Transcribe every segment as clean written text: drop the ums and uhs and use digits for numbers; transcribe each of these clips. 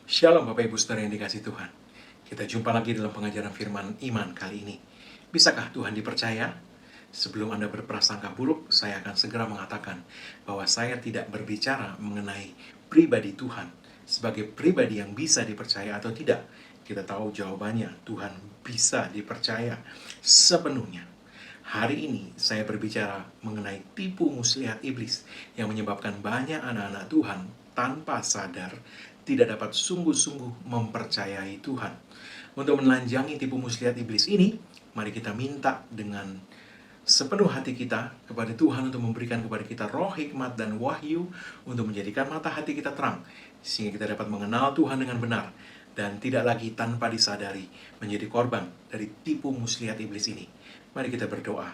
Shalom Bapak Ibu Saudara yang dikasih Tuhan. Kita jumpa lagi dalam pengajaran firman iman kali ini. Bisakah Tuhan dipercaya? Sebelum Anda berprasangka buruk, saya akan segera mengatakan bahwa saya tidak berbicara mengenai pribadi Tuhan sebagai pribadi yang bisa dipercaya atau tidak. Kita tahu jawabannya, Tuhan bisa dipercaya sepenuhnya. Hari ini saya berbicara mengenai tipu muslihat iblis yang menyebabkan banyak anak-anak Tuhan tanpa sadar tidak dapat sungguh-sungguh mempercayai Tuhan. Untuk menelanjangi tipu muslihat iblis ini, mari kita minta dengan sepenuh hati kita kepada Tuhan untuk memberikan kepada kita roh hikmat dan wahyu untuk menjadikan mata hati kita terang, sehingga kita dapat mengenal Tuhan dengan benar dan tidak lagi tanpa disadari menjadi korban dari tipu muslihat iblis ini. Mari kita berdoa.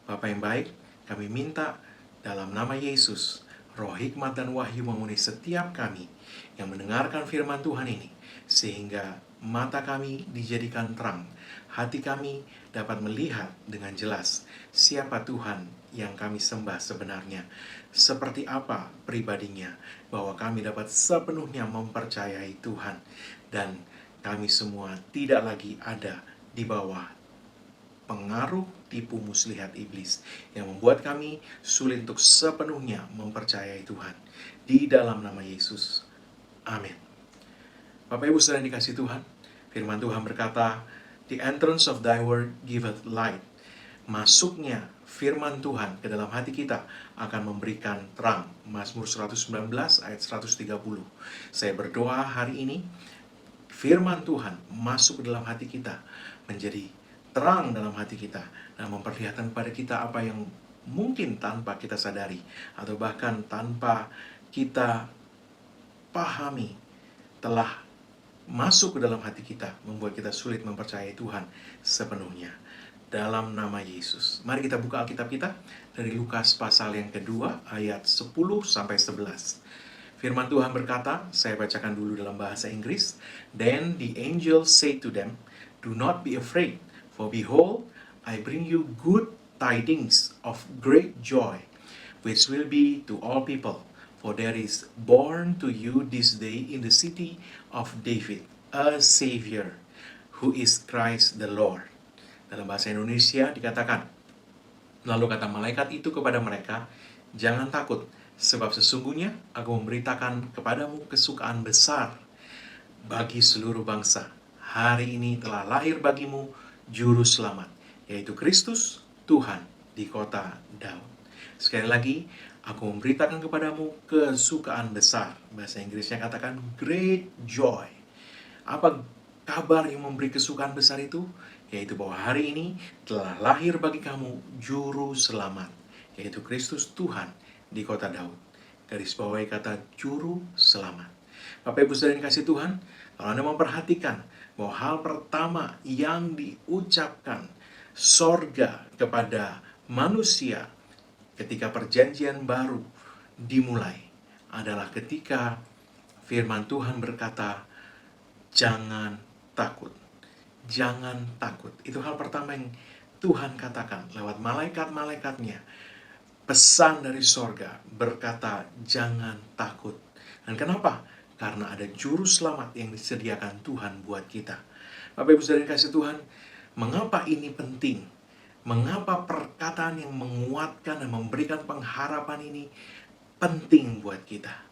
Bapa yang baik, kami minta dalam nama Yesus, roh hikmat dan wahyu memenuhi setiap kami yang mendengarkan firman Tuhan ini, sehingga mata kami dijadikan terang, hati kami dapat melihat dengan jelas siapa Tuhan yang kami sembah sebenarnya, seperti apa pribadinya, bahwa kami dapat sepenuhnya mempercayai Tuhan, dan kami semua tidak lagi ada di bawah pengaruh tipu muslihat iblis yang membuat kami sulit untuk sepenuhnya mempercayai Tuhan. Di dalam nama Yesus. Amin. Bapak Ibu Saudara yang dikasih Tuhan, firman Tuhan berkata, "The entrance of thy word giveth light." Masuknya firman Tuhan ke dalam hati kita akan memberikan terang. Mazmur 119 ayat 130. Saya berdoa hari ini, firman Tuhan masuk ke dalam hati kita, menjadi terang dalam hati kita, dan memperlihatkan kepada kita apa yang mungkin tanpa kita sadari, atau bahkan tanpa kita pahami, telah masuk ke dalam hati kita, membuat kita sulit mempercayai Tuhan sepenuhnya. Dalam nama Yesus. Mari kita buka Alkitab kita dari Lukas pasal yang kedua, ayat 10-11. Firman Tuhan berkata, saya bacakan dulu dalam bahasa Inggris. "Then the angel said to them, do not be afraid, for behold, I bring you good tidings of great joy, which will be to all people. For there is born to you this day in the city of David a Savior, who is Christ the Lord." Dalam bahasa Indonesia dikatakan, lalu kata malaikat itu kepada mereka, "Jangan takut, sebab sesungguhnya aku memberitakan kepadamu kesukaan besar bagi seluruh bangsa. Hari ini telah lahir bagimu Juru Selamat, yaitu Kristus Tuhan di kota Daud." Sekali lagi, aku memberitakan kepadamu kesukaan besar. Bahasa Inggrisnya katakan great joy. Apa kabar yang memberi kesukaan besar itu? Yaitu bahwa hari ini telah lahir bagi kamu Juru Selamat, yaitu Kristus Tuhan di kota Daud. Garis bawahi kata Juru Selamat. Bapak Ibu Saudara yang kasih Tuhan, kalau Anda memperhatikan bahwa hal pertama yang diucapkan sorga kepada manusia ketika perjanjian baru dimulai adalah ketika firman Tuhan berkata, "Jangan takut." Jangan takut. Itu hal pertama yang Tuhan katakan lewat malaikat-malaikatnya. Pesan dari sorga berkata, jangan takut. Dan kenapa? Karena ada juru selamat yang disediakan Tuhan buat kita. Bapak Ibu Saudara yang kasih Tuhan, mengapa ini penting? Mengapa perkataan yang menguatkan dan memberikan pengharapan ini penting buat kita?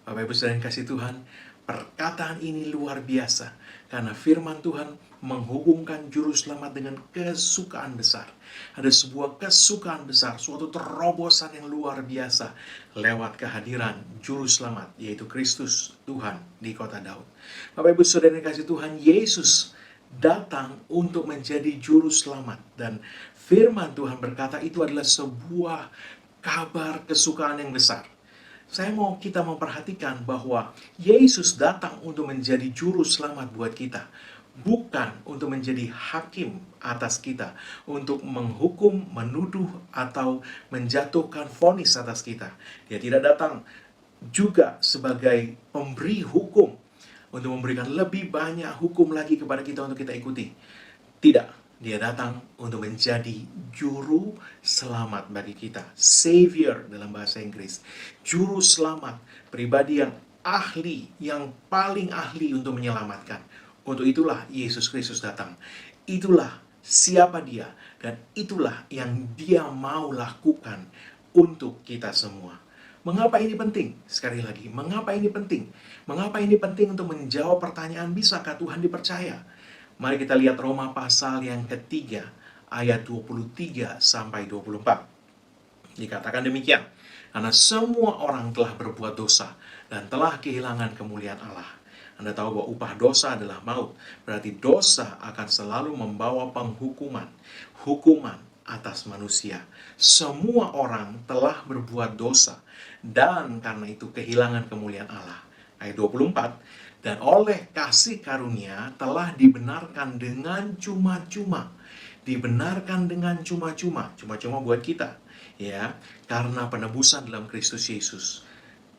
Bapak Ibu Saudara yang kasih Tuhan, perkataan ini luar biasa. Karena firman Tuhan menghubungkan juru selamat dengan kesukaan besar. Ada sebuah kesukaan besar, suatu terobosan yang luar biasa lewat kehadiran juru selamat, yaitu Kristus Tuhan di kota Daud. Bapak Ibu Saudara yang kasih Tuhan, Yesus datang untuk menjadi juru selamat. Dan firman Tuhan berkata itu adalah sebuah kabar kesukaan yang besar. Saya mau kita memperhatikan bahwa Yesus datang untuk menjadi juru selamat buat kita. Bukan untuk menjadi hakim atas kita, untuk menghukum, menuduh, atau menjatuhkan vonis atas kita. Dia tidak datang juga sebagai pemberi hukum, untuk memberikan lebih banyak hukum lagi kepada kita untuk kita ikuti. Tidak. Dia datang untuk menjadi juru selamat bagi kita. Savior dalam bahasa Inggris. Juru selamat, pribadi yang ahli, yang paling ahli untuk menyelamatkan. Untuk itulah Yesus Kristus datang. Itulah siapa dia, dan itulah yang dia mau lakukan untuk kita semua. Mengapa ini penting? Sekali lagi, mengapa ini penting? Mengapa ini penting untuk menjawab pertanyaan, bisakah Tuhan dipercaya? Mari kita lihat Roma pasal yang ketiga, ayat 23 sampai 24. Dikatakan demikian, karena semua orang telah berbuat dosa dan telah kehilangan kemuliaan Allah. Anda tahu bahwa upah dosa adalah maut. Berarti dosa akan selalu membawa penghukuman. Hukuman atas manusia. Semua orang telah berbuat dosa. Dan karena itu kehilangan kemuliaan Allah. Ayat 24. Dan oleh kasih karunia telah dibenarkan dengan cuma-cuma. Dibenarkan dengan cuma-cuma. Cuma-cuma buat kita. Ya, karena penebusan dalam Kristus Yesus.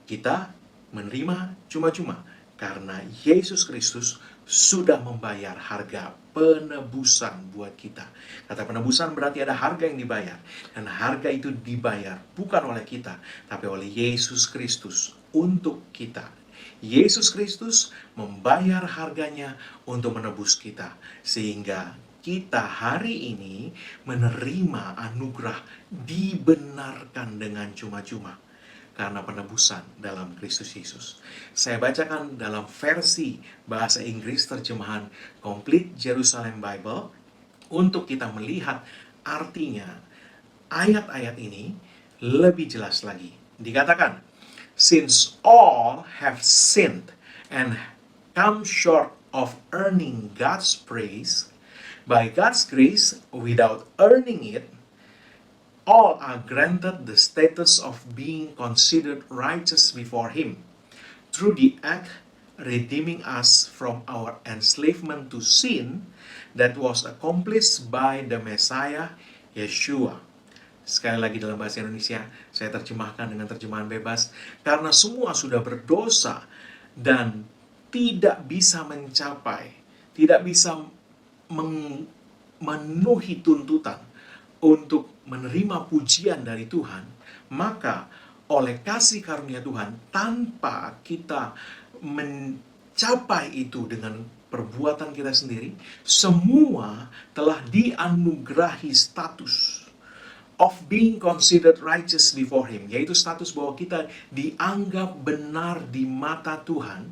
Kita menerima cuma-cuma. Karena Yesus Kristus sudah membayar harga penebusan buat kita. Kata penebusan berarti ada harga yang dibayar. Dan harga itu dibayar bukan oleh kita, tapi oleh Yesus Kristus untuk kita. Yesus Kristus membayar harganya untuk menebus kita. Sehingga kita hari ini menerima anugerah dibenarkan dengan cuma-cuma. Karena penebusan dalam Kristus Yesus. Saya bacakan dalam versi bahasa Inggris terjemahan Complete Jerusalem Bible untuk kita melihat artinya ayat-ayat ini lebih jelas lagi. Dikatakan, since all have sinned and come short of earning God's praise, by God's grace, without earning it, all are granted the status of being considered righteous before Him through the act redeeming us from our enslavement to sin that was accomplished by the Messiah, Yeshua. Sekali lagi dalam bahasa Indonesia, saya terjemahkan dengan terjemahan bebas. Karena semua sudah berdosa dan tidak bisa mencapai, tidak bisa memenuhi tuntutan untuk menerima pujian dari Tuhan, maka oleh kasih karunia Tuhan, tanpa kita mencapai itu dengan perbuatan kita sendiri, semua telah dianugerahi status of being considered righteous before Him, yaitu status bahwa kita dianggap benar di mata Tuhan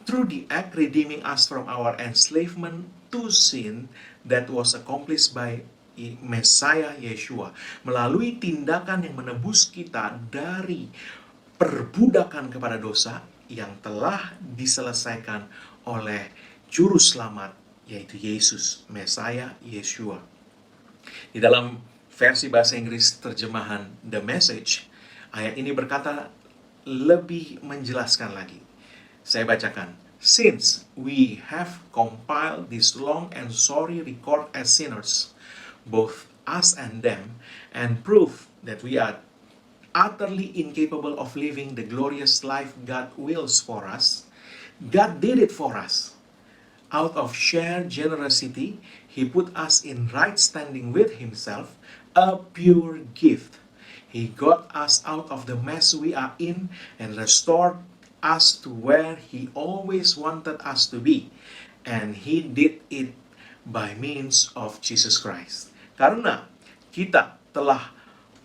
through the act redeeming us from our enslavement to sin that was accomplished by Messiah Yeshua, melalui tindakan yang menebus kita dari perbudakan kepada dosa yang telah diselesaikan oleh Juru Selamat, yaitu Yesus, Messiah Yeshua. Di dalam versi bahasa Inggris terjemahan The Message, ayat ini berkata lebih menjelaskan lagi. Saya bacakan. Since we have compiled this long and sorry record as sinners, both us and them, and prove that we are utterly incapable of living the glorious life God wills for us, God did it for us. Out of sheer generosity, He put us in right standing with Himself, a pure gift. He got us out of the mess we are in and restored us to where He always wanted us to be. And He did it by means of Jesus Christ. Karena kita telah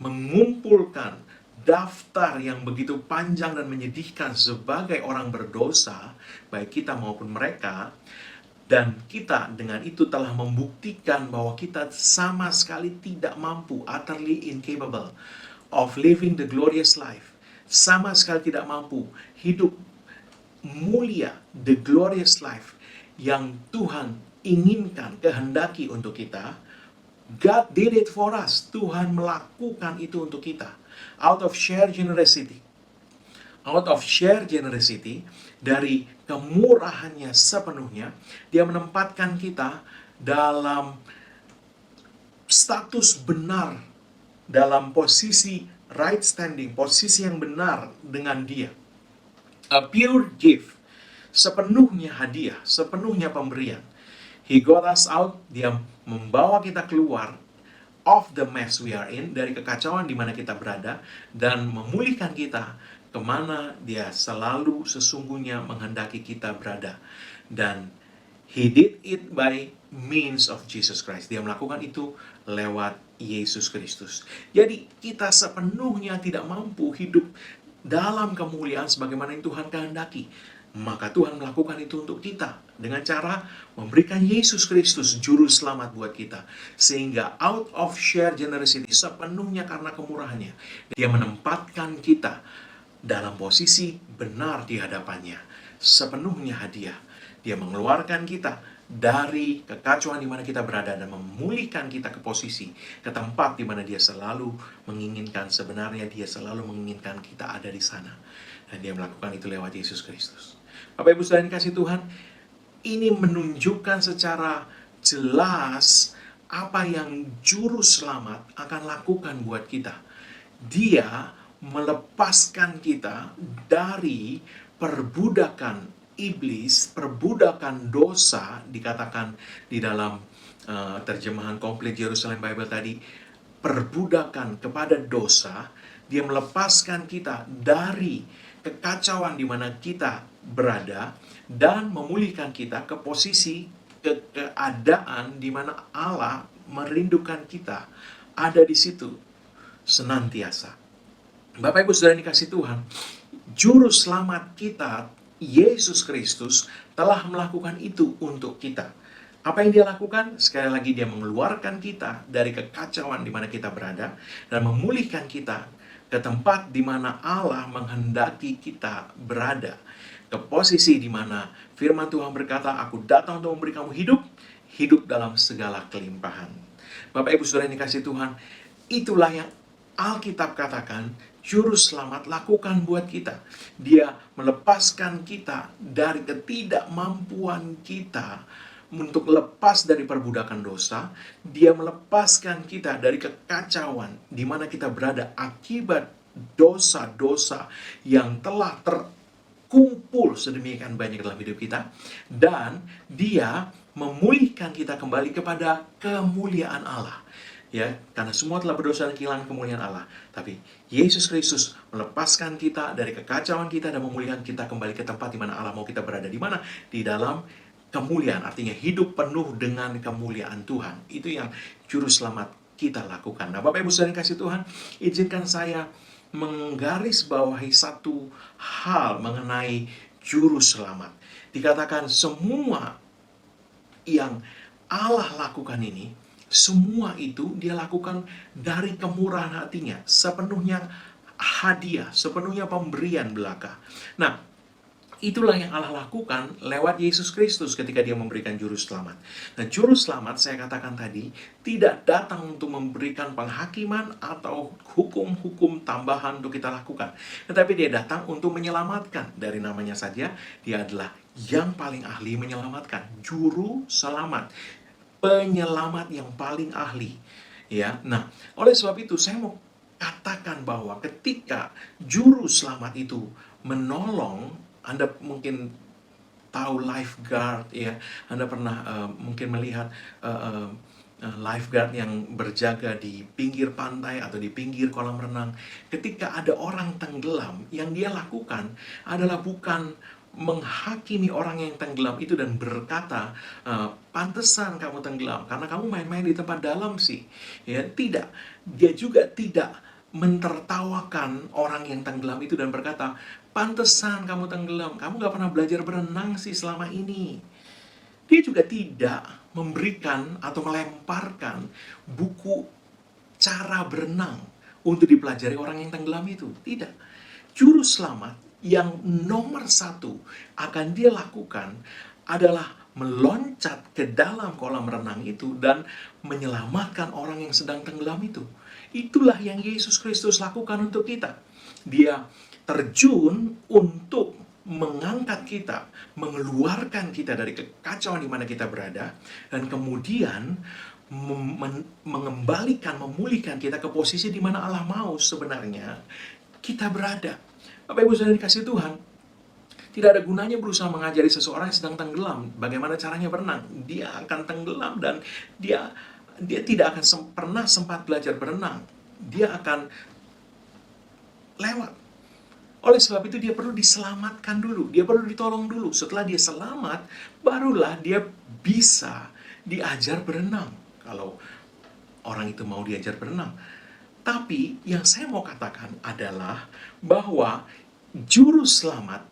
mengumpulkan daftar yang begitu panjang dan menyedihkan sebagai orang berdosa, baik kita maupun mereka, dan kita dengan itu telah membuktikan bahwa kita sama sekali tidak mampu, utterly incapable of living the glorious life. Sama sekali tidak mampu hidup mulia, the glorious life yang Tuhan inginkan, kehendaki untuk kita. God did it for us. Tuhan melakukan itu untuk kita. Out of sheer generosity. Out of sheer generosity, dari kemurahannya sepenuhnya, Dia menempatkan kita dalam status benar, dalam posisi right standing, posisi yang benar dengan Dia. A pure gift, sepenuhnya hadiah, sepenuhnya pemberian. He got us out, Dia membawa kita keluar of the mess we are in, dari kekacauan di mana kita berada, dan memulihkan kita kemana dia selalu sesungguhnya menghendaki kita berada. Dan He did it by means of Jesus Christ. Dia melakukan itu lewat Yesus Kristus. Jadi kita sepenuhnya tidak mampu hidup dalam kemuliaan sebagaimana yang Tuhan kehendaki. Maka Tuhan melakukan itu untuk kita dengan cara memberikan Yesus Kristus juru selamat buat kita. Sehingga out of sheer generosity, sepenuhnya karena kemurahannya, dia menempatkan kita dalam posisi benar di hadapannya. Sepenuhnya hadiah. Dia mengeluarkan kita dari kekacauan di mana kita berada dan memulihkan kita ke posisi, ke tempat di mana dia selalu menginginkan. Sebenarnya dia selalu menginginkan kita ada di sana. Dan dia melakukan itu lewat Yesus Kristus. Bapak Ibu Saudara yang kasih Tuhan, ini menunjukkan secara jelas apa yang juru selamat akan lakukan buat kita. Dia melepaskan kita dari perbudakan iblis, perbudakan dosa, dikatakan di dalam terjemahan komplit Jerusalem Bible tadi, perbudakan kepada dosa. Dia melepaskan kita dari kekacauan di mana kita berada dan memulihkan kita ke posisi keadaan di mana Allah merindukan kita ada di situ senantiasa. Bapak Ibu Saudara yang dikasih Tuhan, juru selamat kita Yesus Kristus telah melakukan itu untuk kita. Apa yang dia lakukan? Sekali lagi dia mengeluarkan kita dari kekacauan di mana kita berada dan memulihkan kita ke tempat di mana Allah menghendaki kita berada. Ke posisi di mana firman Tuhan berkata, aku datang untuk memberi kamu hidup, hidup dalam segala kelimpahan. Bapak Ibu Saudara yang dikasih Tuhan, itulah yang Alkitab katakan Juru Selamat lakukan buat kita. Dia melepaskan kita dari ketidakmampuan kita untuk lepas dari perbudakan dosa. Dia melepaskan kita dari kekacauan di mana kita berada akibat dosa-dosa yang telah terkumpul sedemikian banyak dalam hidup kita. Dan dia memulihkan kita kembali kepada kemuliaan Allah. Ya, karena semua telah berdosa dan kehilangan kemuliaan Allah. Tapi Yesus Kristus melepaskan kita dari kekacauan kita dan memulihkan kita kembali ke tempat di mana Allah mau kita berada. Di mana? Di dalam kemuliaan, artinya hidup penuh dengan kemuliaan Tuhan. Itu yang Juru Selamat kita lakukan. Nah, Bapak Ibu Saudara yang kasih Tuhan, izinkan saya menggarisbawahi satu hal mengenai Juru Selamat. Dikatakan semua yang Allah lakukan ini, semua itu dia lakukan dari kemurahan hatinya, sepenuhnya hadiah, sepenuhnya pemberian belaka. Nah, itulah yang Allah lakukan lewat Yesus Kristus ketika dia memberikan juru selamat. Nah, juru selamat saya katakan tadi tidak datang untuk memberikan penghakiman atau hukum-hukum tambahan untuk kita lakukan. Tetapi dia datang untuk menyelamatkan. Dari namanya saja, dia adalah yang paling ahli menyelamatkan. Juru selamat. Penyelamat yang paling ahli. Ya, nah, oleh sebab itu saya mau katakan bahwa ketika juru selamat itu menolong, Anda mungkin tahu lifeguard, ya, Anda pernah mungkin melihat lifeguard yang berjaga di pinggir pantai atau di pinggir kolam renang. Ketika ada orang tenggelam, yang dia lakukan adalah bukan menghakimi orang yang tenggelam itu dan berkata, pantesan kamu tenggelam karena kamu main-main di tempat dalam sih. Ya, tidak. Dia juga tidak mentertawakan orang yang tenggelam itu dan berkata, pantesan kamu tenggelam, kamu gak pernah belajar berenang sih selama ini. Dia juga tidak memberikan atau melemparkan buku cara berenang untuk dipelajari orang yang tenggelam itu. Tidak. Juru selamat yang nomor satu akan dia lakukan adalah meloncat ke dalam kolam renang itu dan menyelamatkan orang yang sedang tenggelam itu. Itulah yang Yesus Kristus lakukan untuk kita. Dia terjun untuk mengangkat kita, mengeluarkan kita dari kekacauan di mana kita berada, dan kemudian mengembalikan, memulihkan kita ke posisi di mana Allah mau sebenarnya kita berada. Bapak Ibu Saudara dikasih Tuhan, tidak ada gunanya berusaha mengajari seseorang yang sedang tenggelam bagaimana caranya berenang. Dia akan tenggelam dan dia tidak akan pernah sempat belajar berenang. Dia akan lewat. Oleh sebab itu dia perlu diselamatkan dulu, dia perlu ditolong dulu. Setelah dia selamat, barulah dia bisa diajar berenang. Kalau orang itu mau diajar berenang. Tapi yang saya mau katakan adalah bahwa juru selamat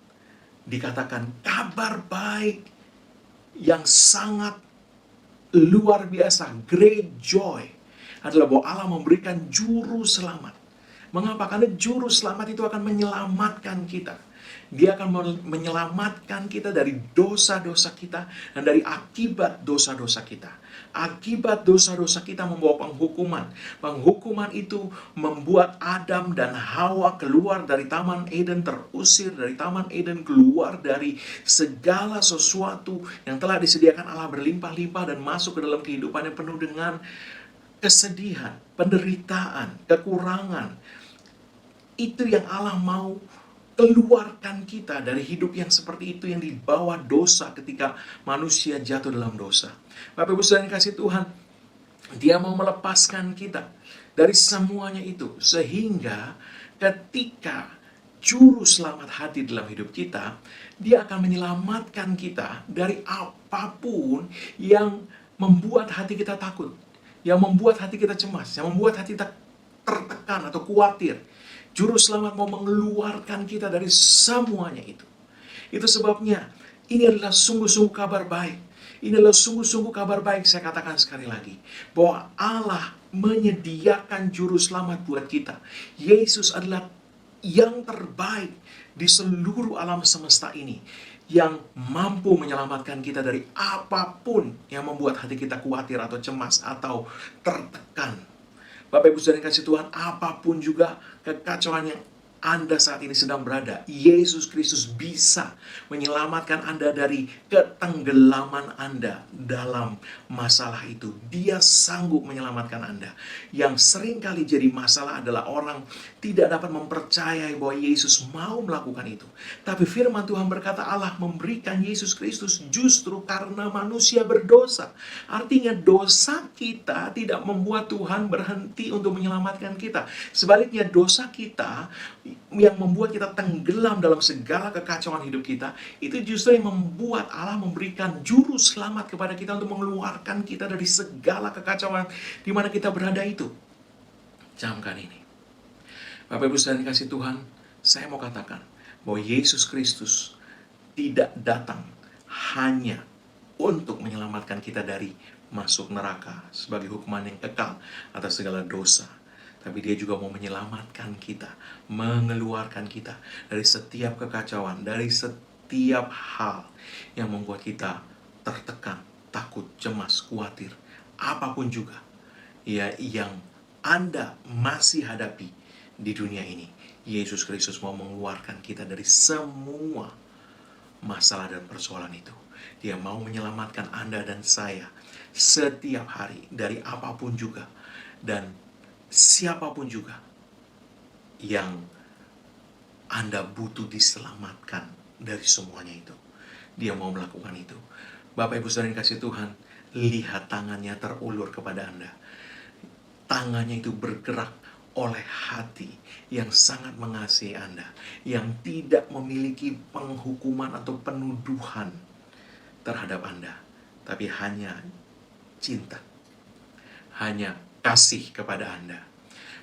dikatakan kabar baik yang sangat luar biasa, great joy, adalah bahwa Allah memberikan juru selamat. Mengapa? Karena juru selamat itu akan menyelamatkan kita. Dia akan menyelamatkan kita dari dosa-dosa kita dan dari akibat dosa-dosa kita. Akibat dosa-dosa kita membawa penghukuman. Penghukuman itu membuat Adam dan Hawa keluar dari Taman Eden, terusir dari Taman Eden, keluar dari segala sesuatu yang telah disediakan Allah berlimpah-limpah dan masuk ke dalam kehidupan yang penuh dengan kesedihan, penderitaan, kekurangan. Itu yang Allah mau keluarkan kita dari hidup yang seperti itu, yang dibawa dosa ketika manusia jatuh dalam dosa. Bapak Ibu Saudara yang kasih Tuhan, Dia mau melepaskan kita dari semuanya itu, sehingga ketika juru selamat hadir dalam hidup kita, Dia akan menyelamatkan kita dari apapun yang membuat hati kita takut, yang membuat hati kita cemas, yang membuat hati kita tertekan atau khawatir. Juru selamat mau mengeluarkan kita dari semuanya itu. Itu sebabnya ini adalah sungguh-sungguh kabar baik. Ini adalah sungguh-sungguh kabar baik, saya katakan sekali lagi, bahwa Allah menyediakan juru selamat buat kita. Yesus adalah yang terbaik di seluruh alam semesta ini, yang mampu menyelamatkan kita dari apapun yang membuat hati kita khawatir atau cemas atau tertekan. Bapak Ibu Saudara yang kasih Tuhan, apapun juga kekacauan yang Anda saat ini sedang berada, Yesus Kristus bisa menyelamatkan Anda dari ketenggelaman Anda dalam masalah itu. Dia sanggup menyelamatkan Anda. Yang seringkali jadi masalah adalah orang tidak dapat mempercayai bahwa Yesus mau melakukan itu. Tapi firman Tuhan berkata Allah memberikan Yesus Kristus justru karena manusia berdosa. Artinya dosa kita tidak membuat Tuhan berhenti untuk menyelamatkan kita. Sebaliknya dosa kita yang membuat kita tenggelam dalam segala kekacauan hidup kita, itu justru yang membuat Allah memberikan juru selamat kepada kita untuk mengeluarkan kita dari segala kekacauan di mana kita berada itu. Camkan ini. Bapak Ibu Saudara yang kasih Tuhan, saya mau katakan bahwa Yesus Kristus tidak datang hanya untuk menyelamatkan kita dari masuk neraka sebagai hukuman yang kekal atas segala dosa. Tapi Dia juga mau menyelamatkan kita, mengeluarkan kita dari setiap kekacauan, dari setiap hal yang membuat kita tertekan, takut, cemas, khawatir. Apapun juga ya yang Anda masih hadapi di dunia ini, Yesus Kristus mau mengeluarkan kita dari semua masalah dan persoalan itu. Dia mau menyelamatkan Anda dan saya setiap hari dari apapun juga. Dan siapapun juga yang Anda butuh diselamatkan dari semuanya itu, Dia mau melakukan itu. Bapak Ibu Saudara yang kasih Tuhan, lihat tangannya terulur kepada Anda. Tangannya itu bergerak oleh hati yang sangat mengasihi Anda, yang tidak memiliki penghukuman atau penuduhan terhadap Anda, tapi hanya cinta, hanya kasih kepada Anda.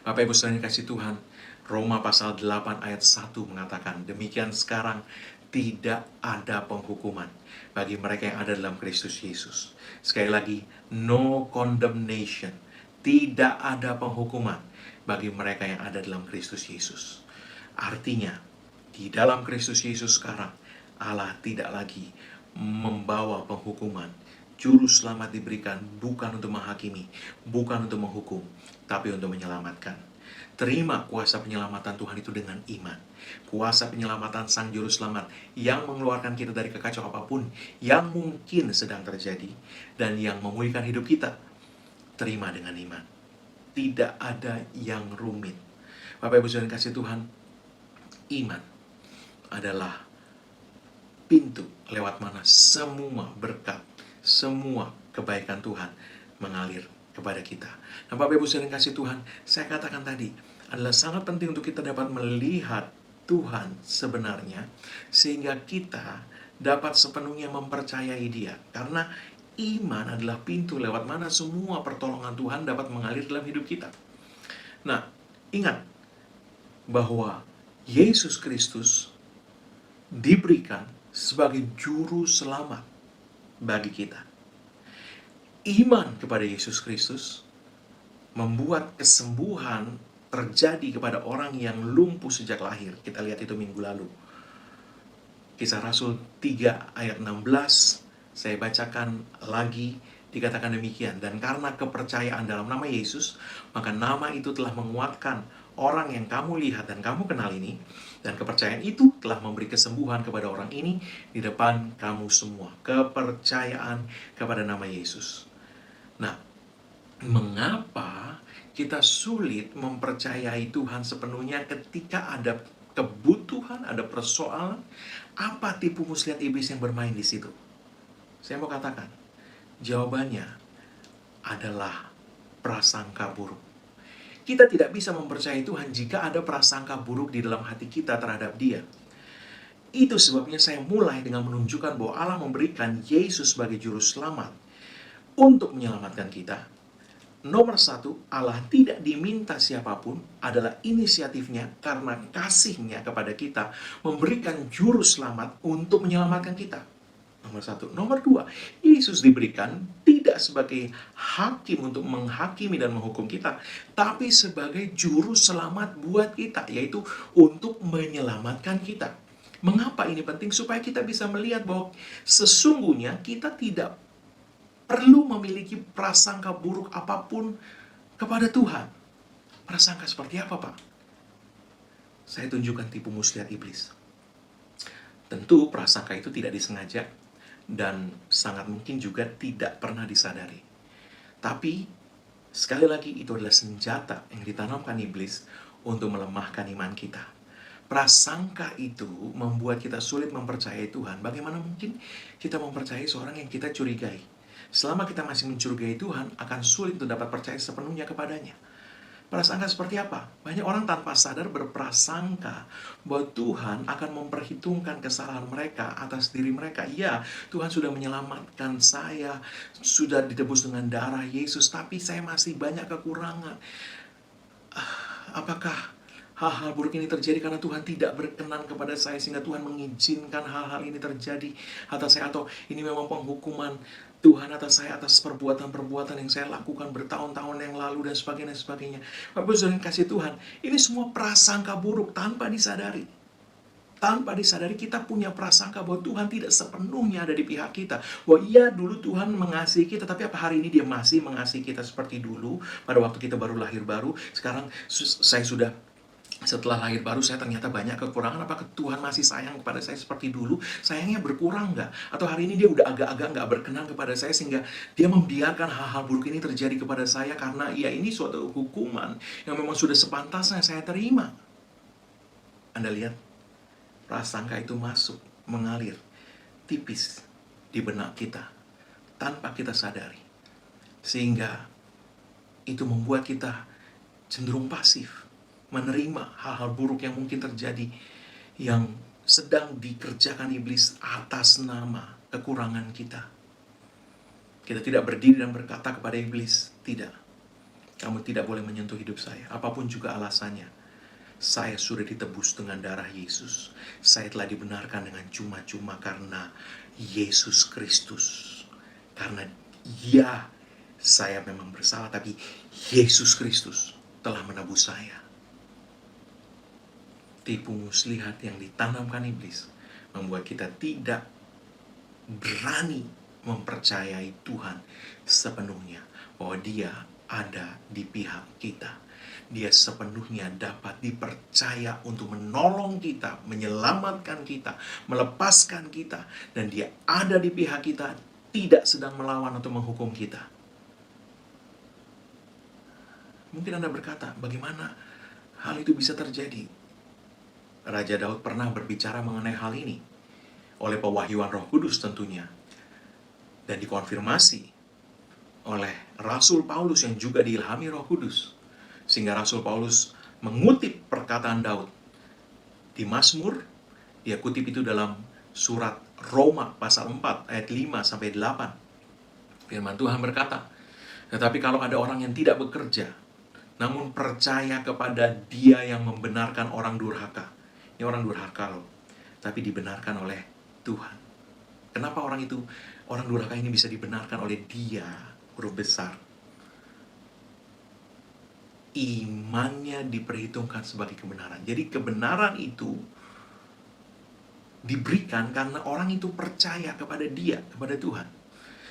Bapak Ibu Saudara yang kasih Tuhan, Roma pasal 8 ayat 1 mengatakan, demikian sekarang tidak ada penghukuman bagi mereka yang ada dalam Kristus Yesus. Sekali lagi, no condemnation. Tidak ada penghukuman bagi mereka yang ada dalam Kristus Yesus. Artinya, di dalam Kristus Yesus sekarang, Allah tidak lagi membawa penghukuman. Juru selamat diberikan bukan untuk menghakimi, bukan untuk menghukum, tapi untuk menyelamatkan. Terima kuasa penyelamatan Tuhan itu dengan iman. Kuasa penyelamatan Sang Juru Selamat yang mengeluarkan kita dari kekacauan apapun yang mungkin sedang terjadi dan yang memulihkan hidup kita. Terima dengan iman. Tidak ada yang rumit. Bapak Ibu Saudara kasih Tuhan, iman adalah pintu lewat mana semua berkat, semua kebaikan Tuhan mengalir kepada kita. Nah Bapak Ibu Saudara kasih Tuhan, saya katakan tadi, adalah sangat penting untuk kita dapat melihat Tuhan sebenarnya, sehingga kita dapat sepenuhnya mempercayai Dia. Karena iman adalah pintu lewat mana semua pertolongan Tuhan dapat mengalir dalam hidup kita. Nah, ingat bahwa Yesus Kristus diberikan sebagai juru selamat bagi kita. Iman kepada Yesus Kristus membuat kesembuhan terjadi kepada orang yang lumpuh sejak lahir. Kita lihat itu minggu lalu. Kisah Rasul 3 ayat 16, saya bacakan lagi, dikatakan demikian. Dan karena kepercayaan dalam nama Yesus, maka nama itu telah menguatkan orang yang kamu lihat dan kamu kenal ini. Dan kepercayaan itu telah memberi kesembuhan kepada orang ini di depan kamu semua. Kepercayaan kepada nama Yesus. Nah, mengapa kita sulit mempercayai Tuhan sepenuhnya ketika ada kebutuhan, ada persoalan? Apa tipu muslihat iblis yang bermain di situ? Saya mau katakan, jawabannya adalah prasangka buruk. Kita tidak bisa mempercayai Tuhan jika ada prasangka buruk di dalam hati kita terhadap Dia. Itu sebabnya saya mulai dengan menunjukkan bahwa Allah memberikan Yesus sebagai juru selamat untuk menyelamatkan kita. Nomor satu, Allah tidak diminta siapapun, adalah inisiatifnya karena kasihnya kepada kita memberikan juru selamat untuk menyelamatkan kita. Nomor satu. Nomor dua, Yesus diberikan tidak sebagai hakim untuk menghakimi dan menghukum kita, tapi sebagai juru selamat buat kita, yaitu untuk menyelamatkan kita. Mengapa ini penting? Supaya kita bisa melihat bahwa sesungguhnya kita tidak perlu memiliki prasangka buruk apapun kepada Tuhan. Prasangka seperti apa, Pak? Saya tunjukkan tipu muslihat iblis. Tentu prasangka itu tidak disengaja dan sangat mungkin juga tidak pernah disadari. Tapi sekali lagi itu adalah senjata yang ditanamkan iblis untuk melemahkan iman kita. Prasangka itu membuat kita sulit mempercayai Tuhan. Bagaimana mungkin kita mempercayai seorang yang kita curigai? Selama kita masih mencurigai Tuhan, akan sulit untuk dapat percaya sepenuhnya kepadanya. Prasangka seperti apa? Banyak orang tanpa sadar berprasangka bahwa Tuhan akan memperhitungkan kesalahan mereka atas diri mereka. Ya, Tuhan sudah menyelamatkan saya, sudah ditebus dengan darah Yesus, tapi saya masih banyak kekurangan. Apakah hal-hal buruk ini terjadi karena Tuhan tidak berkenan kepada saya, sehingga Tuhan mengizinkan hal-hal ini terjadi atas saya? Atau ini memang penghukuman Tuhan atas saya, atas perbuatan-perbuatan yang saya lakukan bertahun-tahun yang lalu, dan sebagainya, dan sebagainya. Bapak Saudara yang kasih Tuhan, ini semua prasangka buruk tanpa disadari. Tanpa disadari kita punya prasangka bahwa Tuhan tidak sepenuhnya ada di pihak kita. Bahwa iya dulu Tuhan mengasihi kita, tapi apa hari ini Dia masih mengasihi kita seperti dulu pada waktu kita baru lahir baru? Sekarang saya sudah, setelah lahir baru, saya ternyata banyak kekurangan. Apakah Tuhan masih sayang kepada saya seperti dulu? Sayangnya berkurang nggak? Atau hari ini Dia udah agak-agak nggak berkenan kepada saya, sehingga Dia membiarkan hal-hal buruk ini terjadi kepada saya karena ya ini suatu hukuman yang memang sudah sepantasnya saya terima. Anda lihat, prasangka itu masuk, mengalir tipis di benak kita tanpa kita sadari, sehingga itu membuat kita cenderung pasif, menerima hal-hal buruk yang mungkin terjadi, yang sedang dikerjakan iblis atas nama kekurangan kita. Kita tidak berdiri dan berkata kepada iblis, tidak, kamu tidak boleh menyentuh hidup saya, apapun juga alasannya. Saya sudah ditebus dengan darah Yesus. Saya telah dibenarkan dengan cuma-cuma karena Yesus Kristus. Karena ya, saya memang bersalah, tapi Yesus Kristus telah menebus saya. Tipu muslihat yang ditanamkan iblis membuat kita tidak berani mempercayai Tuhan sepenuhnya, bahwa Dia ada di pihak kita. Dia sepenuhnya dapat dipercaya untuk menolong kita, menyelamatkan kita, melepaskan kita, dan Dia ada di pihak kita, tidak sedang melawan atau menghukum kita. Mungkin Anda berkata, bagaimana hal itu bisa terjadi? Raja Daud pernah berbicara mengenai hal ini oleh pewahyuan Roh Kudus tentunya, dan dikonfirmasi oleh Rasul Paulus yang juga diilhami Roh Kudus, sehingga Rasul Paulus mengutip perkataan Daud Di Mazmur, dia kutip itu dalam surat Roma pasal 4 ayat 5 sampai 8. Firman Tuhan berkata, tetapi kalau ada orang yang tidak bekerja, namun percaya kepada Dia yang membenarkan orang durhaka. Ini orang durhaka loh, tapi dibenarkan oleh Tuhan. Kenapa orang durhaka ini bisa dibenarkan oleh Dia, huruf besar? Imannya diperhitungkan sebagai kebenaran. Jadi kebenaran itu diberikan karena orang itu percaya kepada Dia, kepada Tuhan.